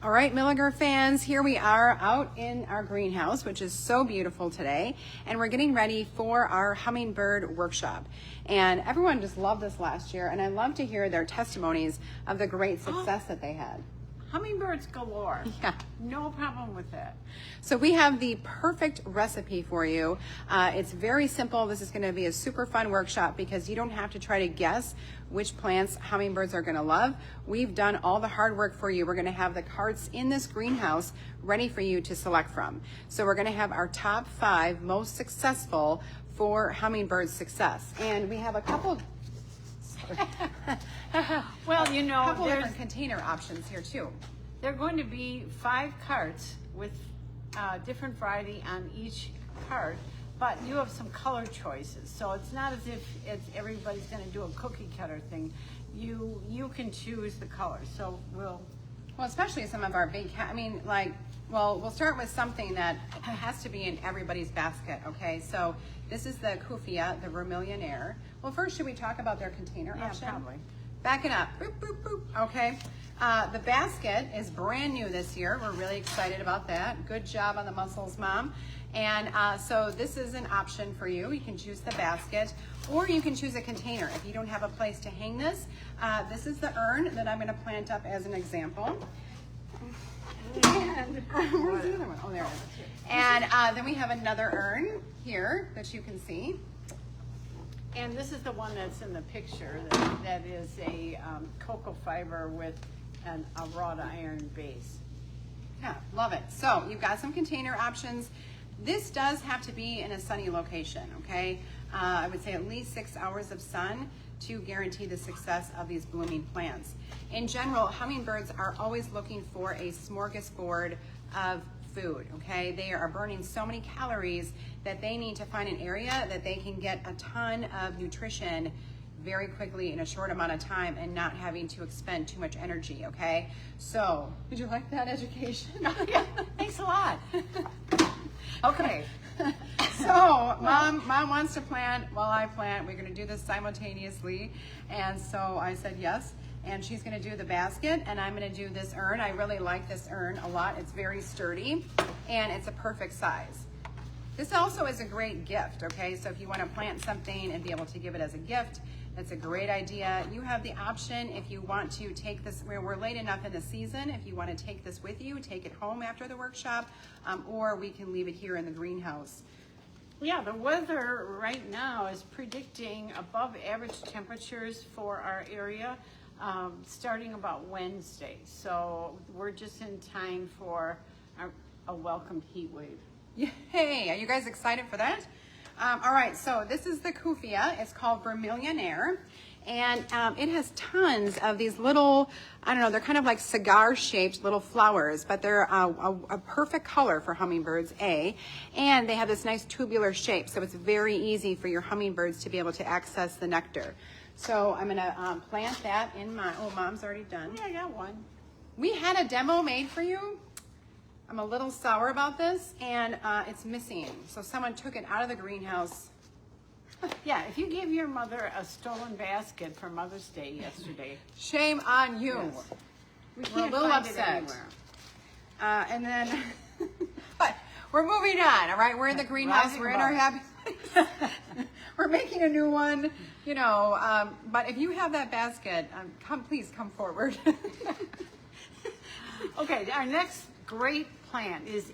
All right, Milliger fans, here we are out in our greenhouse, which is so beautiful today, and we're getting ready for our hummingbird workshop. And everyone just loved this last year, and I love to hear their testimonies of the great success that they had. Hummingbirds galore. Yeah. No problem with that. So we have the perfect recipe for you. It's very simple. This is going to be a super fun workshop because you don't have to try to guess which plants hummingbirds are going to love. We've done all the hard work for you. We're going to have the carts in this greenhouse ready for you to select from. So we're going to have our top 5 most successful for hummingbird success. And we have a couple Well, you know, couple there's different container options here too. there are going to be 5 carts with different variety on each cart, but you have some color choices. So it's not as if everybody's going to do a cookie cutter thing. You can choose the color. So Well, especially some of our big, we'll start with something that has to be in everybody's basket, okay? So this is the Kufia, the Vermilion Air. Well, first, should we talk about their container option? probably. Back it up, boop, boop, boop, okay? The basket is brand new this year. We're really excited about that. Good job on the muscles, Mom. And so this is an option for you. You can choose the basket, or you can choose a container. If you don't have a place to hang this, this is the urn that I'm gonna plant up as an example. And where's the other one? Oh, there it is. And then we have another urn here that you can see. And this is the one that's in the picture that is a cocoa fiber with a wrought iron base. Yeah, love it. So you've got some container options. This does have to be in a sunny location, okay? I would say at least 6 hours of sun to guarantee the success of these blooming plants. In general, hummingbirds are always looking for a smorgasbord of food, okay? They are burning so many calories that they need to find an area that they can get a ton of nutrition very quickly in a short amount of time and not having to expend too much energy, okay? So, did you like that education? Oh, yeah. Thanks a lot. Okay. So, Mom wants to plant while I plant. We're gonna do this simultaneously. And so I said yes. And she's gonna do the basket and I'm gonna do this urn. I really like this urn a lot. It's very sturdy and it's a perfect size. This also is a great gift, okay? So if you wanna plant something and be able to give it as a gift, that's a great idea. You have the option if you want to take this, we're late enough in the season, if you want to take this with you, take it home after the workshop, or we can leave it here in the greenhouse. Yeah, the weather right now is predicting above average temperatures for our area starting about Wednesday. So we're just in time for a welcome heat wave. Yay, are you guys excited for that? All right, so this is the Kufia. It's called Vermilion Air. And it has tons of these little, I don't know, they're kind of like cigar-shaped little flowers, but they're a perfect color for hummingbirds, A. And they have this nice tubular shape, so it's very easy for your hummingbirds to be able to access the nectar. So I'm gonna plant that in my, oh, Mom's already done. Yeah, I got one. We had a demo made for you. I'm a little sour about this, and it's missing. So someone took it out of the greenhouse. Yeah, if you gave your mother a stolen basket for Mother's Day yesterday. Shame on you. Yes. We're a Can't little find it upset. anywhere. And then, but we're moving on, all right? We're in the greenhouse. Rising We're in our above. happy place. We're making a new one, you know. But if you have that basket, please come forward. Okay, our next great plant is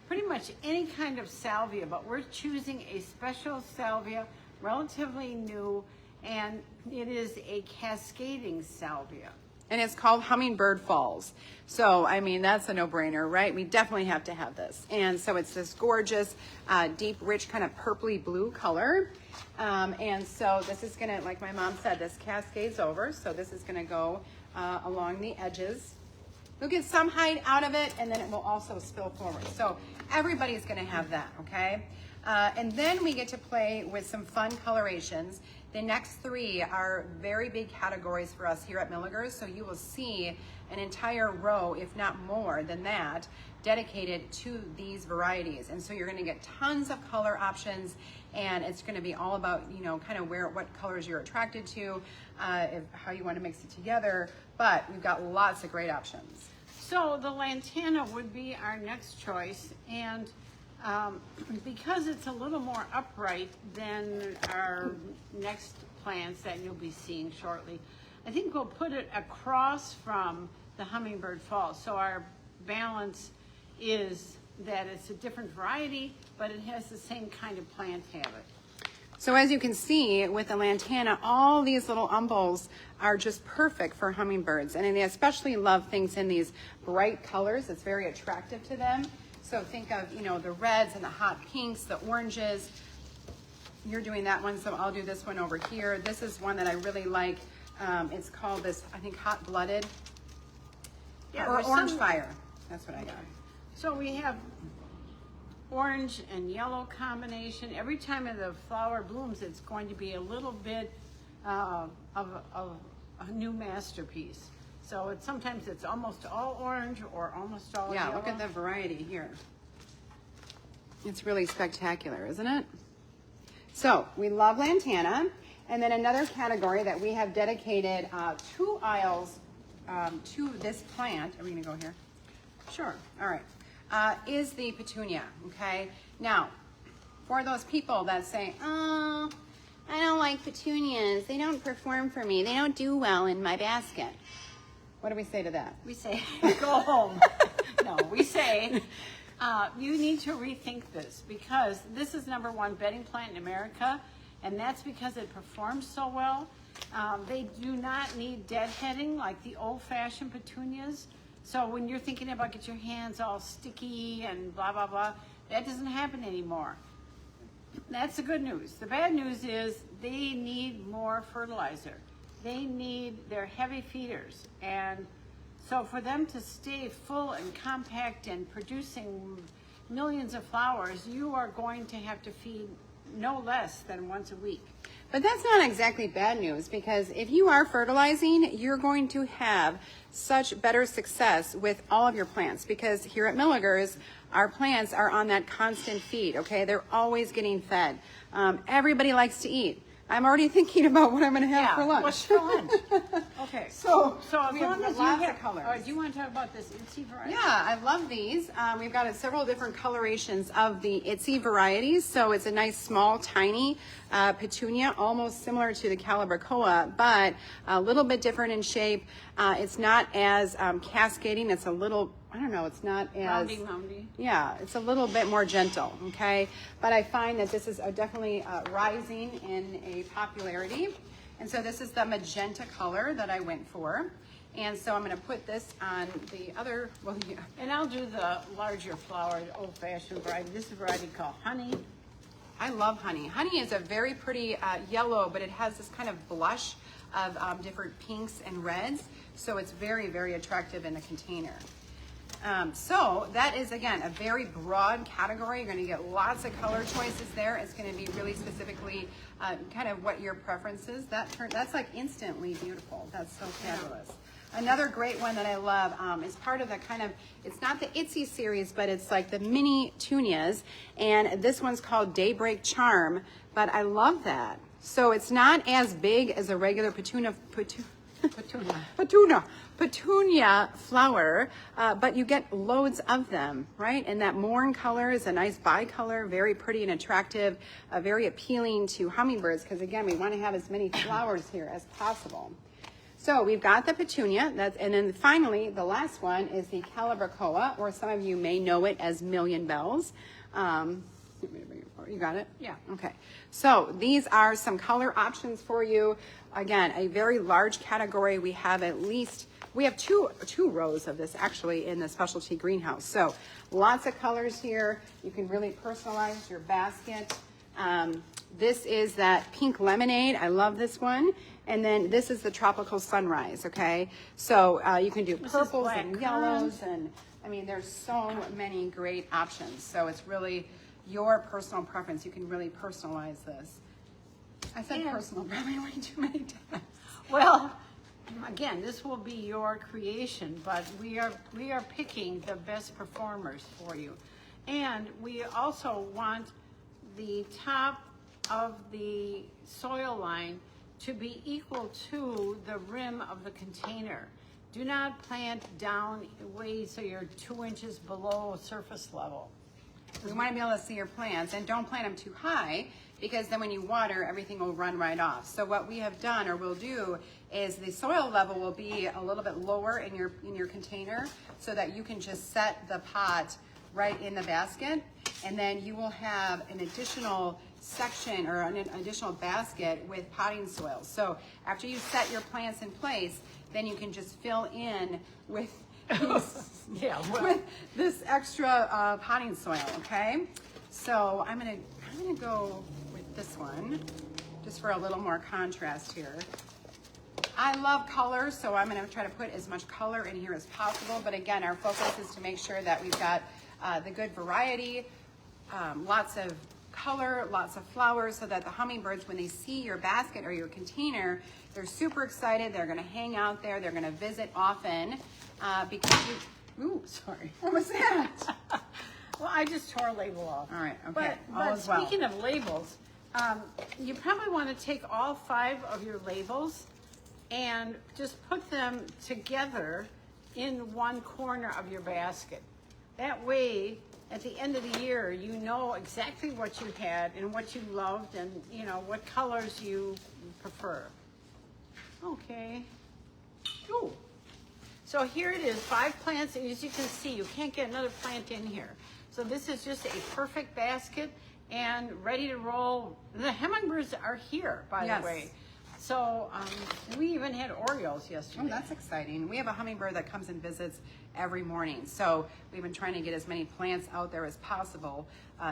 pretty much any kind of salvia, but we're choosing a special salvia, relatively new, and it is a cascading salvia. And it's called Hummingbird Falls. So, I mean, that's a no-brainer, right? We definitely have to have this. And so it's this gorgeous, deep, rich, kind of purpley blue color. And so this is gonna, like my mom said, this cascades over. So this is gonna go along the edges. You'll get some height out of it, and then it will also spill forward. So everybody's gonna have that, okay? And then we get to play with some fun colorations. The next 3 are very big categories for us here at Milliger's, so you will see an entire row, if not more than that, dedicated to these varieties. And so you're gonna get tons of color options, and it's gonna be all about, you know, kind of what colors you're attracted to, how you wanna mix it together, but we've got lots of great options. So the lantana would be our next choice, and because it's a little more upright than our next plants that you'll be seeing shortly, I think we'll put it across from the Hummingbird Falls. So our balance is that it's a different variety, but it has the same kind of plant habit. So as you can see with the lantana, all these little umbels are just perfect for hummingbirds. And they especially love things in these bright colors. It's very attractive to them. So think of, you know, the reds and the hot pinks, the oranges. You're doing that one, so I'll do this one over here. This is one that I really like. It's called this, I think, Hot Blooded. Yeah, or Orange Fire. That's what I got. So we have orange and yellow combination. Every time the flower blooms, it's going to be a little bit of a new masterpiece. So sometimes it's almost all orange or almost all yellow. Yeah, look at the variety here. It's really spectacular, isn't it? So we love lantana. And then another category that we have dedicated 2 aisles to this plant. Are we going to go here? Sure. All right. Is the petunia, okay? Now, for those people that say, oh, I don't like petunias. They don't perform for me. They don't do well in my basket. What do we say to that? We say, go home. No, we say, you need to rethink this, because this is #1 bedding plant in America, and that's because it performs so well. They do not need deadheading like the old-fashioned petunias. So when you're thinking about get your hands all sticky and blah, blah, blah, that doesn't happen anymore. That's the good news. The bad news is they need more fertilizer. They're heavy feeders. And so for them to stay full and compact and producing millions of flowers, you are going to have to feed no less than once a week. But that's not exactly bad news, because if you are fertilizing, you're going to have such better success with all of your plants, because here at Milligers, our plants are on that constant feed, okay? They're always getting fed. Everybody likes to eat. I'm already thinking about what I'm going to have for lunch. What's for lunch? Okay. So as we long have as lots you of have, colors. do you want to talk about this Itsy variety? Yeah, I love these. We've got several different colorations of the Itsy varieties. So it's a nice, small, tiny petunia, almost similar to the Calibrachoa, but a little bit different in shape. It's not as cascading. It's a little, I don't know, it's not as... Roundy. Yeah, it's a little bit more gentle, okay? But I find that this is definitely rising in a popularity. And so this is the magenta color that I went for. And so I'm going to put this on the other, well, yeah. And I'll do the larger flowered old-fashioned variety. This is a variety called Honey. I love honey. Honey is a very pretty yellow, but it has this kind of blush of different pinks and reds. So it's very, very attractive in the container. So that is, again, a very broad category. You're going to get lots of color choices there. It's going to be really specifically kind of what your preference is. That's like instantly beautiful. That's so fabulous. Another great one that I love is part of the kind of, it's not the Itsy series, but it's like the mini tunias. And this one's called Daybreak Charm, but I love that. So it's not as big as a regular petunia flower, but you get loads of them, right? And that morn color is a nice bicolor, very pretty and attractive, very appealing to hummingbirds, because again, we want to have as many flowers here as possible. So we've got the petunia, and then finally, the last one is the Calibrachoa, or some of you may know it as Million Bells. You got it? Yeah. Okay. So these are some color options for you. Again, a very large category. We have two rows of this actually in the specialty greenhouse. So lots of colors here. You can really personalize your basket. This is that pink lemonade. I love this one. And then this is the tropical sunrise. Okay. So you can do purples and yellows, and I mean, there's so many great options. So it's really your personal preference. You can really personalize this. I said personal probably way too many times. Well, again, this will be your creation, but we are picking the best performers for you. And we also want the top of the soil line to be equal to the rim of the container do not plant down way so you're 2 inches below surface level. We want to be able to see your plants, and don't plant them too high, because then when you water, everything will run right off. So what we have done, or will do, is the soil level will be a little bit lower in your container, so that you can just set the pot right in the basket, and then you will have an additional section or an additional basket with potting soil. So after you set your plants in place, then you can just fill in with these, with this extra potting soil. Okay, so I'm gonna go with this one just for a little more contrast here. I love color, so I'm going to try to put as much color in here as possible. But again, our focus is to make sure that we've got the good variety, lots of color, lots of flowers, so that the hummingbirds, when they see your basket or your container, they're super excited. They're going to hang out there. They're going to visit often because you. Ooh, sorry. What was that? Well, I just tore a label off. All right. Okay. But speaking of labels, you probably want to take all 5 of your labels and just put them together in one corner of your basket. That way, at the end of the year, you know exactly what you had and what you loved, and you know what colors you prefer. Okay. Ooh. So here it is, 5 plants, and as you can see, you can't get another plant in here. So this is just a perfect basket and ready to roll. The hummingbirds are here, by the way. So we even had Orioles yesterday. Oh, that's exciting. We have a hummingbird that comes and visits every morning. So we've been trying to get as many plants out there as possible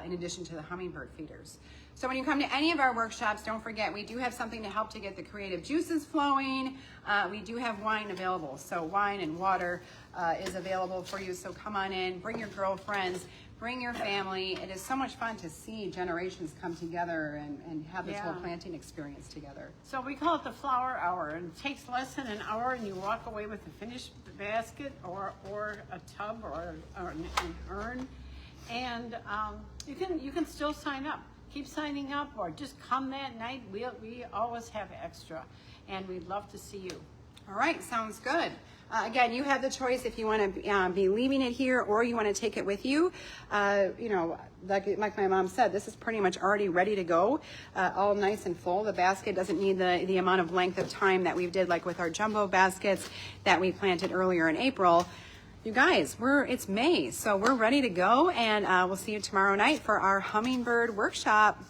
in addition to the hummingbird feeders. So when you come to any of our workshops, don't forget, we do have something to help to get the creative juices flowing. We do have wine available. So wine and water is available for you. So come on in, bring your girlfriends, bring your family. It is so much fun to see generations come together and have this whole planting experience together. So we call it the flower hour, and it takes less than an hour, and you walk away with a finished basket or a tub or an urn, and you can still sign up. Keep signing up, or just come that night. We always have extra, and we'd love to see you. All right, sounds good. Again, you have the choice if you want to be leaving it here or you want to take it with you. You know, like my mom said, this is pretty much already ready to go, all nice and full. The basket doesn't need the amount of length of time that we did, like with our jumbo baskets that we planted earlier in April. You guys, it's May, so we're ready to go, and we'll see you tomorrow night for our hummingbird workshop.